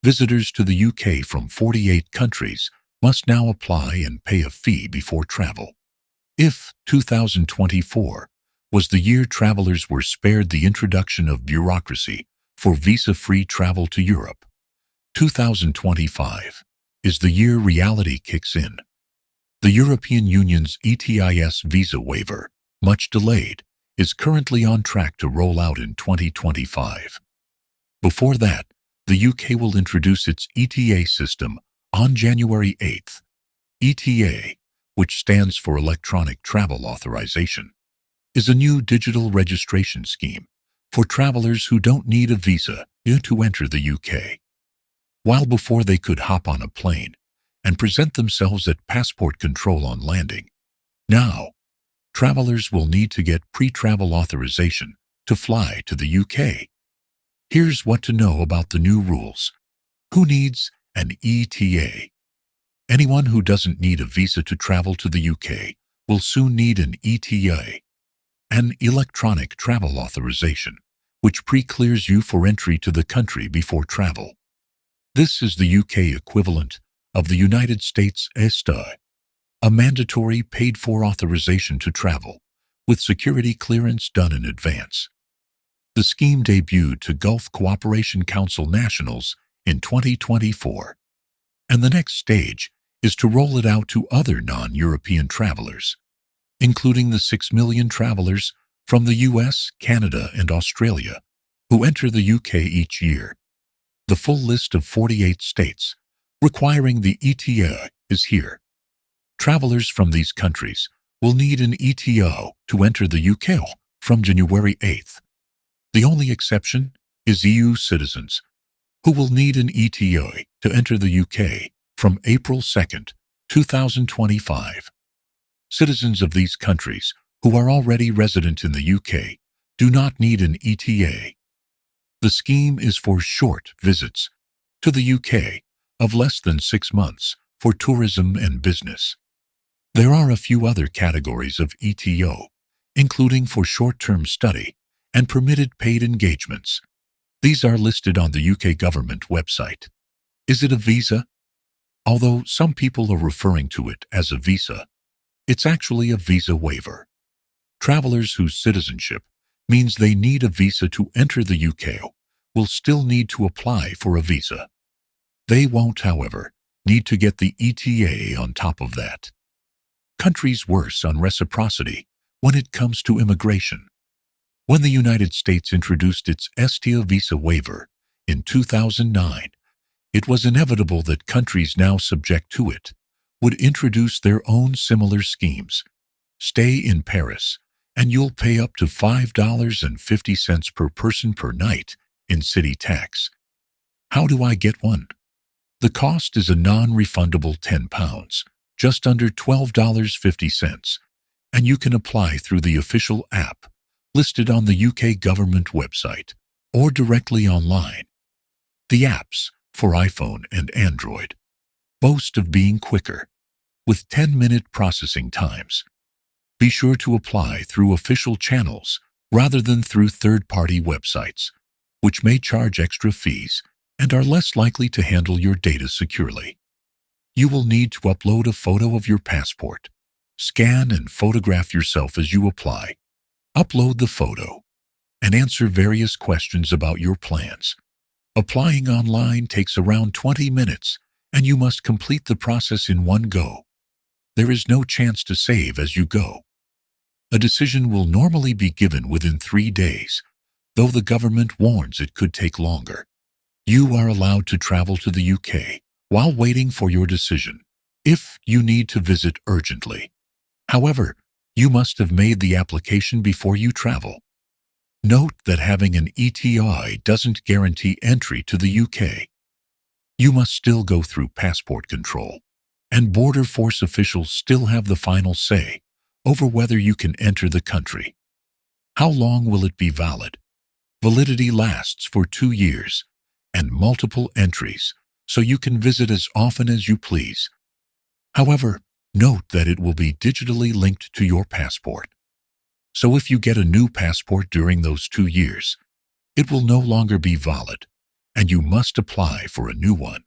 Visitors to the UK from 48 countries must now apply and pay a fee before travel. If 2024 was the year travelers were spared the introduction of bureaucracy for visa-free travel to Europe, 2025 is the year reality kicks in. The European Union's ETIAS visa waiver, much delayed, is currently on track to roll out in 2025. Before that, the UK will introduce its ETA system on January 8th. ETA, which stands for Electronic Travel Authorisation, is a new digital registration scheme for travelers who don't need a visa to enter the UK. While before they could hop on a plane and present themselves at passport control on landing, now travelers will need to get pre-travel authorization to fly to the UK. Here's what to know about the new rules. Who needs an ETA? Anyone who doesn't need a visa to travel to the UK will soon need an ETA, an Electronic Travel Authorisation, which pre-clears you for entry to the country before travel. This is the UK equivalent of the United States ESTA, a mandatory paid-for authorization to travel, with security clearance done in advance. The scheme debuted to Gulf Cooperation Council nationals in 2024, and the next stage is to roll it out to other non-European travelers, including the 6 million travelers from the US, Canada, and Australia who enter the UK each year. The full list of 48 states requiring the ETA is here. Travelers from these countries will need an ETA to enter the UK from January 8th. The only exception is EU citizens, who will need an ETA to enter the UK from April 2nd, 2025. Citizens of these countries who are already resident in the UK do not need an ETA. The scheme is for short visits to the UK of less than 6 months for tourism and business. There are a few other categories of ETA, including for short-term study and permitted paid engagements. These are listed on the UK government website. Is it a visa? Although some people are referring to it as a visa, it's actually a visa waiver. Travelers whose citizenship means they need a visa to enter the UK will still need to apply for a visa. They won't, however, need to get the ETA on top of that. Countries worse on reciprocity when it comes to immigration. When the United States introduced its ESTA visa waiver in 2009, it was inevitable that countries now subject to it would introduce their own similar schemes. Stay in Paris, and you'll pay up to $5.50 per person per night in city tax. How do I get one? The cost is a non-refundable £10, just under $12.50, and you can apply through the official app listed on the UK government website or directly online. The apps, for iPhone and Android, boast of being quicker, with 10-minute processing times. Be sure to apply through official channels rather than through third-party websites, which may charge extra fees and are less likely to handle your data securely. You will need to upload a photo of your passport. Scan and photograph yourself as you apply. Upload the photo and answer various questions about your plans. Applying online takes around 20 minutes, and you must complete the process in one go. There is no chance to save as you go. A decision will normally be given within 3 days, though the government warns it could take longer. You are allowed to travel to the UK while waiting for your decision, if you need to visit urgently. However, you must have made the application before you travel. Note that having an ETI doesn't guarantee entry to the UK. You must still go through passport control, and border force officials still have the final say over whether you can enter the country. How long will it be valid? Validity lasts for 2 years and multiple entries, so you can visit as often as you please. However, note that it will be digitally linked to your passport. So if you get a new passport during those 2 years, it will no longer be valid, and you must apply for a new one.